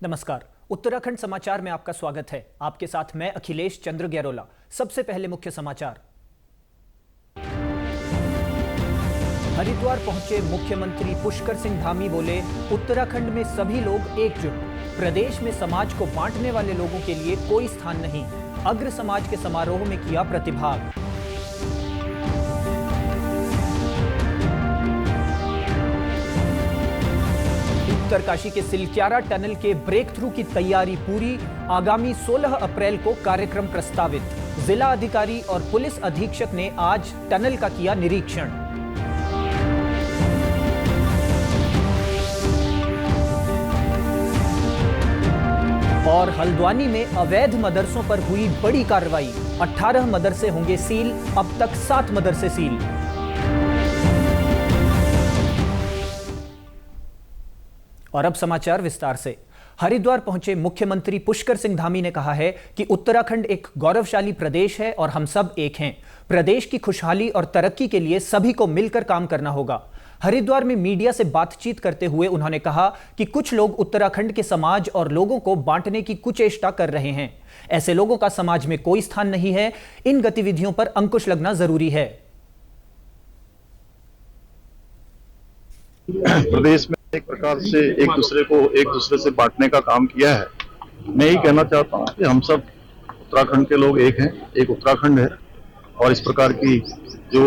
नमस्कार। उत्तराखंड समाचार में आपका स्वागत है। आपके साथ मैं अखिलेश चंद्र गैरोला। सबसे पहले मुख्य समाचार। हरिद्वार पहुंचे मुख्यमंत्री पुष्कर सिंह धामी बोले, उत्तराखंड में सभी लोग एकजुट। प्रदेश में समाज को बांटने वाले लोगों के लिए कोई स्थान नहीं। अग्र समाज के समारोह में किया प्रतिभाग। उत्तरकाशी के सिलक्यारा टनल के ब्रेक थ्रू की तैयारी पूरी। आगामी 16 अप्रैल को कार्यक्रम प्रस्तावित। जिला अधिकारी और पुलिस अधीक्षक ने आज टनल का किया निरीक्षण। और हल्द्वानी में अवैध मदरसों पर हुई बड़ी कार्रवाई। 18 मदरसे होंगे सील, अब तक 7 मदरसे सील। और अब समाचार विस्तार से। हरिद्वार पहुंचे मुख्यमंत्री पुष्कर सिंह धामी ने कहा है कि उत्तराखंड एक गौरवशाली प्रदेश है और हम सब एक हैं। प्रदेश की खुशहाली और तरक्की के लिए सभी को मिलकर काम करना होगा। हरिद्वार में मीडिया से बातचीत करते हुए उन्होंने कहा कि कुछ लोग उत्तराखंड के समाज और लोगों को बांटने की कुचेष्टा कर रहे हैं। ऐसे लोगों का समाज में कोई स्थान नहीं है। इन गतिविधियों पर अंकुश लगना जरूरी है। प्रदेश में एक प्रकार से एक दूसरे से बांटने का काम किया है। मैं यही कहना चाहता हूं कि हम सब उत्तराखंड के लोग एक हैं, एक उत्तराखंड है और इस प्रकार की जो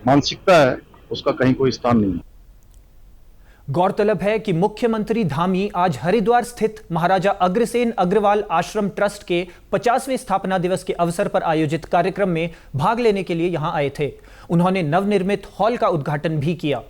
मानसिकता है उसका कहीं कोई स्थान नहीं है। गौरतलब है कि मुख्यमंत्री धामी आज हरिद्वार स्थित महाराजा अग्रसेन अग्रवाल आश्रम ट्रस्ट के 50वें स्थापना दिवस के अवसर पर आयोजित कार्यक्रम में भाग लेने के लिए यहां आए थे। उन्होंने नवनिर्मित हॉल का उद्घाटन भी किया।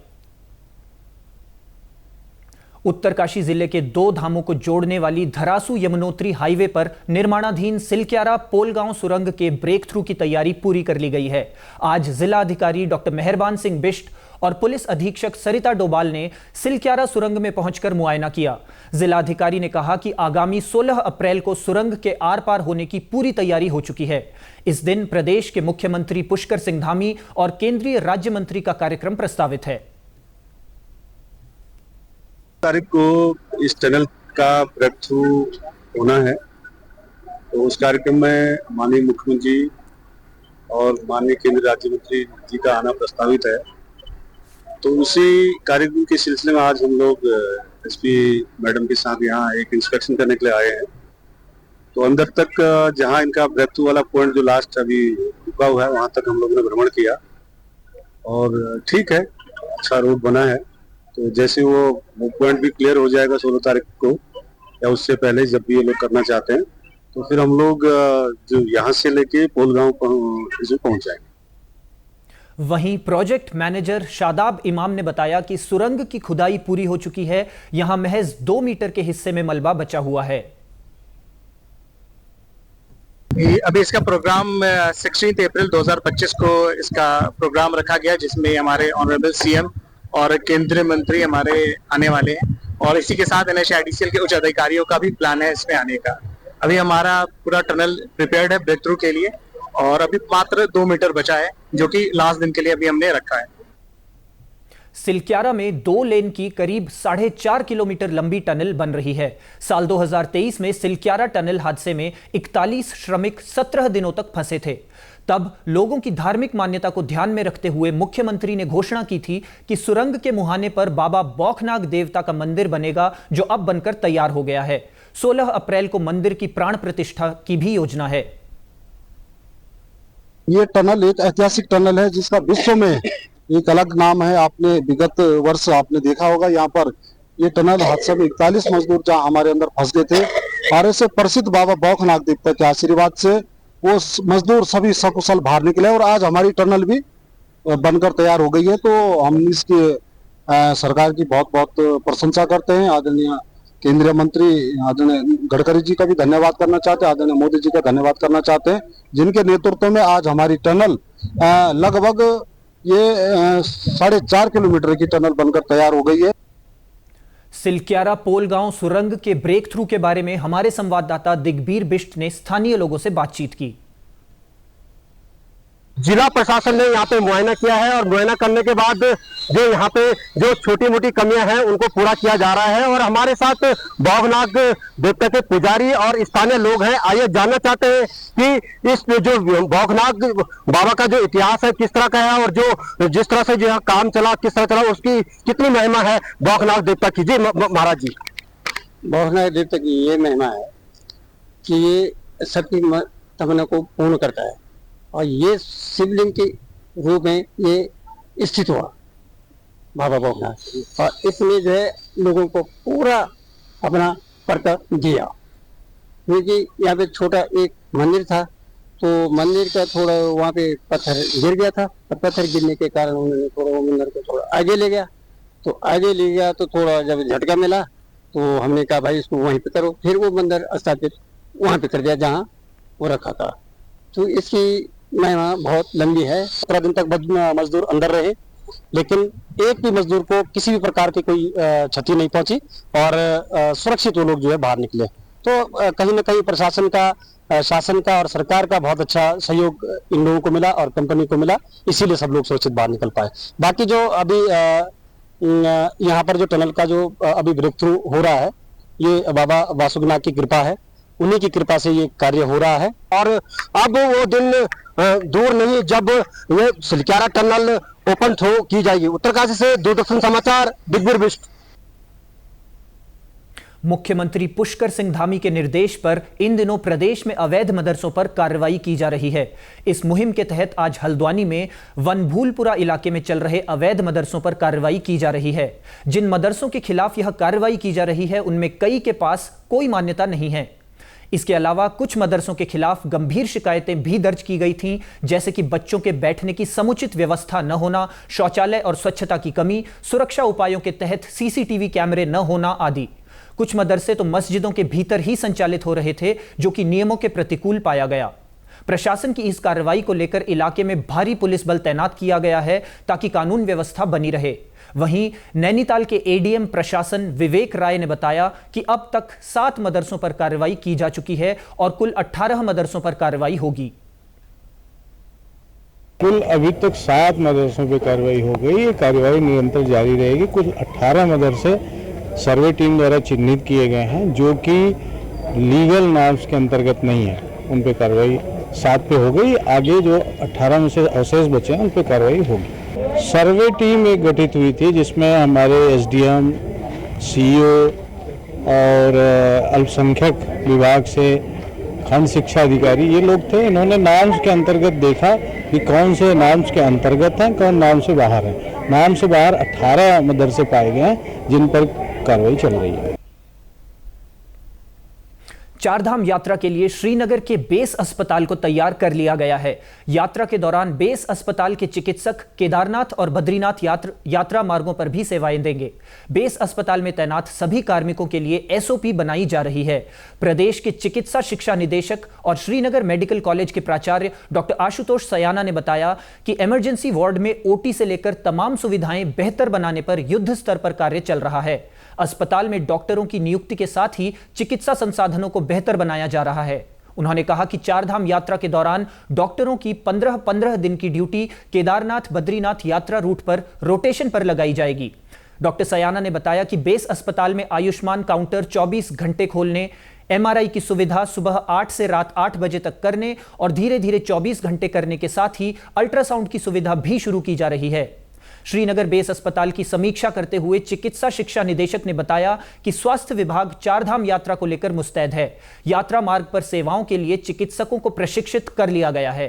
उत्तरकाशी जिले के 2 धामों को जोड़ने वाली धरासू यमुनोत्री हाईवे पर निर्माणाधीन सिलक्यारा पोलगांव सुरंग के ब्रेक थ्रू की तैयारी पूरी कर ली गई है। आज जिला अधिकारी डॉक्टर मेहरबान सिंह बिष्ट और पुलिस अधीक्षक सरिता डोभाल ने सिलक्यारा सुरंग में पहुंचकर मुआयना किया। जिला अधिकारी ने कहा कि आगामी 16 अप्रैल को सुरंग के आर पार होने की पूरी तैयारी हो चुकी है। इस दिन प्रदेश के मुख्यमंत्री पुष्कर सिंह धामी और केंद्रीय राज्य मंत्री का कार्यक्रम प्रस्तावित है। तारीख को इस टनल का ब्रेक थ्रू होना है, तो उस कार्यक्रम में माननीय मुख्यमंत्री और माननीय केंद्रीय राज्य मंत्री जी का आना प्रस्तावित है। तो उसी कार्यक्रम के सिलसिले में आज हम लोग एसपी मैडम के साथ यहाँ एक इंस्पेक्शन करने के लिए आए हैं। तो अंदर तक जहाँ इनका ब्रेक थ्रू वाला पॉइंट जो लास्ट अभी रुका हुआ है वहाँ तक हम लोगों ने भ्रमण किया और ठीक है, अच्छा रोड बना है। तो जैसे वो पॉइंट भी क्लियर हो जाएगा 16 तारीख को या उससे पहले जब भी ये लोग करना चाहते हैं, तो फिर हम लोग जो यहाँ से लेके पोलगांव पहुंच जाएंगे। वहीं प्रोजेक्ट मैनेजर शादाब इमाम ने बताया कि सुरंग की खुदाई पूरी हो चुकी है। यहां महज 2 मीटर के हिस्से में मलबा बचा हुआ है। अभी इसका प्रोग्राम 16 अप्रैल 2025 को इसका प्रोग्राम रखा गया, जिसमें हमारे ऑनरेबल सीएम और केंद्रीय मंत्री हमारे आने वाले हैं और इसी के साथ NHIDCL के उच्च अधिकारियों का भी प्लान है इसमें आने का। अभी हमारा पूरा टनल प्रिपेयर्ड है ब्रेक थ्रू के लिए और अभी मात्र 2 मीटर बचा है, जो कि लास्ट दिन के लिए अभी हमने रखा है। सिलक्यारा में 2 लेन की करीब 4.5 किलोमीटर लंबी टनल बन रही है। साल 2023 में सिलक्यारा टनल हादसे में 41 श्रमिक 17 दिनों तक फंसे थे। तब लोगों की धार्मिक मान्यता को ध्यान में रखते हुए मुख्यमंत्री ने घोषणा की थी कि सुरंग के मुहाने पर बाबा बौखनाग देवता का मंदिर बनेगा, जो अब बनकर तैयार हो गया है। 16 अप्रैल को मंदिर की प्राण प्रतिष्ठा की भी योजना है। ये टनल एक ऐतिहासिक टनल है जिसका विश्व में एक अलग नाम है। आपने विगत वर्ष आपने देखा होगा, यहाँ पर ये टनल हादसे में 41 मजदूर जहाँ हमारे अंदर फंस गए थे और ऐसे प्रसिद्ध बाबा बौखनाग देवता के आशीर्वाद से वो मजदूर सभी सकुशल बाहर निकले और आज हमारी टनल भी बनकर तैयार हो गई है। तो हम इसकी सरकार की बहुत बहुत प्रशंसा करते हैं। आदरणीय केंद्रीय मंत्री आदरणीय गडकरी जी का भी धन्यवाद करना चाहते हैं, आदरणीय मोदी जी का धन्यवाद करना चाहते हैं, जिनके नेतृत्व में आज हमारी टनल लगभग ये 4.5 किलोमीटर की टनल बनकर तैयार हो गई है। सिलक्यारा पोलगांव सुरंग के ब्रेक थ्रू के बारे में हमारे संवाददाता दिग्बीर बिष्ट ने स्थानीय लोगों से बातचीत की। जिला प्रशासन ने यहाँ पे मुआयना किया है और मुआयना करने के बाद जो यहाँ पे जो छोटी मोटी कमियां हैं उनको पूरा किया जा रहा है। और हमारे साथ बौगनाग देवता के पुजारी और स्थानीय लोग हैं। आइए जानना चाहते हैं कि इस जो बौगनाग बाबा का जो इतिहास है किस तरह का है और जो जिस तरह से जो यहाँ काम चला किस तरह चला उसकी कितनी महिमा है बौगनाग देवता की। जी महाराज जी। बौगनाग देवता की ये महिमा है कि ये सबकी तमन्ना को पूर्ण करता है और ये शिवलिंग के रूप में ये स्थित हुआ बाबा बौगनाथ। और इसमें जो है लोगों को पूरा अपना कर्तव्य दिया, क्योंकि यहाँ पे छोटा एक मंदिर था तो मंदिर का थोड़ा वहाँ पे पत्थर गिर गया था और पत्थर गिरने के कारण उन्होंने थोड़ा वो मंदिर को थोड़ा आगे ले गया। तो आगे ले गया तो थोड़ा जब झटका मिला तो हमने कहा भाई इसको वहीं पे करो। फिर वो मंदिर स्थापित वहाँ पे कर दिया जहाँ वो रखा था। तो इसकी महिमा बहुत लंबी है। 17 दिन तक मजदूर अंदर रहे लेकिन एक भी मजदूर को किसी भी प्रकार की कोई क्षति नहीं पहुंची और सुरक्षित वो लोग जो है बाहर निकले। तो कहीं ना कहीं प्रशासन का, शासन का और सरकार का बहुत अच्छा सहयोग इन लोगों को मिला और कंपनी को मिला, इसीलिए सब लोग सुरक्षित बाहर निकल पाए। बाकी जो अभी यहाँ पर जो टनल का जो अभी ब्रेक थ्रू हो रहा है ये बाबा वासुकीनाथ की कृपा है, उन्हीं की कृपा से ये कार्य हो रहा है। और अब वो दिन दूर नहीं जब ये सिलक्यारा टनल ओपन की जाएगी। उत्तरकाशी से दूरदर्शन समाचार दिग्विजय बिष्ट। मुख्यमंत्री पुष्कर सिंह धामी के निर्देश पर इन दिनों प्रदेश में अवैध मदरसों पर कार्रवाई की जा रही है। इस मुहिम के तहत आज हल्द्वानी में वनभूलपुरा इलाके में चल रहे अवैध मदरसों पर कार्रवाई की जा रही है। जिन मदरसों के खिलाफ यह कार्रवाई की जा रही है उनमें कई के पास कोई मान्यता नहीं है। इसके अलावा कुछ मदरसों के खिलाफ गंभीर शिकायतें भी दर्ज की गई थीं, जैसे कि बच्चों के बैठने की समुचित व्यवस्था न होना, शौचालय और स्वच्छता की कमी, सुरक्षा उपायों के तहत सीसीटीवी कैमरे न होना आदि। कुछ मदरसे तो मस्जिदों के भीतर ही संचालित हो रहे थे, जो कि नियमों के प्रतिकूल पाया गया। प्रशासन की इस कार्रवाई को लेकर इलाके में भारी पुलिस बल तैनात किया गया है ताकि कानून व्यवस्था बनी रहे। वहीं नैनीताल के एडीएम प्रशासन विवेक राय ने बताया कि अब तक 7 मदरसों पर कार्रवाई की जा चुकी है और कुल 18 मदरसों पर कार्रवाई होगी। कुल अभी तक 7 मदरसों पर कार्रवाई हो गई। ये कार्रवाई निरंतर जारी रहेगी। कुल 18 मदरसे सर्वे टीम द्वारा चिन्हित किए गए हैं जो कि लीगल नॉर्म्स के अंतर्गत नहीं है, उन पर कार्रवाई 7 पे हो गई। आगे जो 18 में से अवशेष बचे हैं उन पर कार्रवाई होगी। सर्वे टीम एक गठित हुई थी जिसमें हमारे एसडीएम, सीईओ और अल्पसंख्यक विभाग से खंड शिक्षा अधिकारी ये लोग थे। इन्होंने नॉर्म्स के अंतर्गत देखा कि कौन से नॉर्म्स के अंतर्गत हैं, कौन नॉर्म से बाहर है। नॉर्म से बाहर 18 मदरसे पाए गए हैं जिन पर कार्रवाई चल रही है। चारधाम यात्रा के लिए श्रीनगर के बेस अस्पताल को तैयार कर लिया गया है। यात्रा के दौरान बेस अस्पताल के चिकित्सक केदारनाथ और बद्रीनाथ यात्रा मार्गों पर भी सेवाएं देंगे। बेस अस्पताल में तैनात सभी कार्मिकों के लिए एसओपी बनाई जा रही है। प्रदेश के चिकित्सा शिक्षा निदेशक और श्रीनगर मेडिकल कॉलेज के प्राचार्य डॉक्टर आशुतोष सयाना ने बताया कि इमरजेंसी वार्ड में ओटी से लेकर तमाम सुविधाएं बेहतर बनाने पर युद्ध स्तर पर कार्य चल रहा है। अस्पताल में डॉक्टरों की नियुक्ति के साथ ही चिकित्सा संसाधनों को बेहतर बनाया जा रहा है। उन्होंने कहा कि चारधाम यात्रा के दौरान डॉक्टरों की 15-15 दिन की ड्यूटी केदारनाथ बद्रीनाथ यात्रा रूट पर रोटेशन पर लगाई जाएगी। डॉक्टर सयाना ने बताया कि बेस अस्पताल में आयुष्मान काउंटर 24 घंटे खोलने, एमआरआई की सुविधा सुबह 8 से रात 8 बजे तक करने और धीरे धीरे 24 घंटे करने के साथ ही अल्ट्रासाउंड की सुविधा भी शुरू की जा रही है। श्रीनगर बेस अस्पताल की समीक्षा करते हुए चिकित्सा शिक्षा निदेशक ने बताया कि स्वास्थ्य विभाग चारधाम यात्रा को लेकर मुस्तैद है। यात्रा मार्ग पर सेवाओं के लिए चिकित्सकों को प्रशिक्षित कर लिया गया है।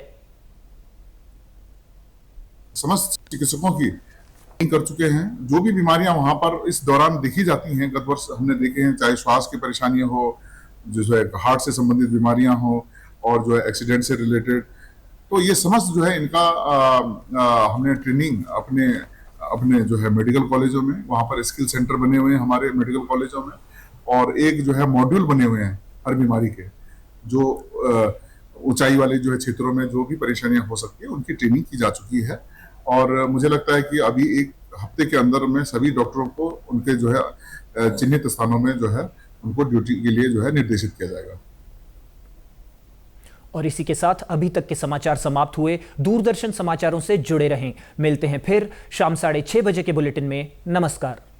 समस्त चिकित्सकों की कर चुके हैं। जो भी बीमारियां वहां पर इस दौरान देखी जाती हैं, गत वर्ष हमने देखे हैं, चाहे श्वास की परेशानियां हो, जो है हार्ट से संबंधित बीमारियां हो और जो है एक्सीडेंट से रिलेटेड, तो ये समस्त जो है इनका हमने ट्रेनिंग अपने जो है मेडिकल कॉलेजों में, वहाँ पर स्किल सेंटर बने हुए हैं हमारे मेडिकल कॉलेजों में, और एक जो है मॉड्यूल बने हुए हैं हर बीमारी के, जो ऊंचाई वाले जो है क्षेत्रों में जो भी परेशानियां हो सकती है उनकी ट्रेनिंग की जा चुकी है। और मुझे लगता है कि अभी 1 हफ्ते के अंदर में सभी डॉक्टरों को उनके जो है चिन्हित स्थानों में जो है उनको ड्यूटी के लिए जो है निर्देशित किया जाएगा। और इसी के साथ अभी तक के समाचार समाप्त हुए। दूरदर्शन समाचारों से जुड़े रहें। मिलते हैं फिर शाम 6:30 बजे के बुलेटिन में। नमस्कार।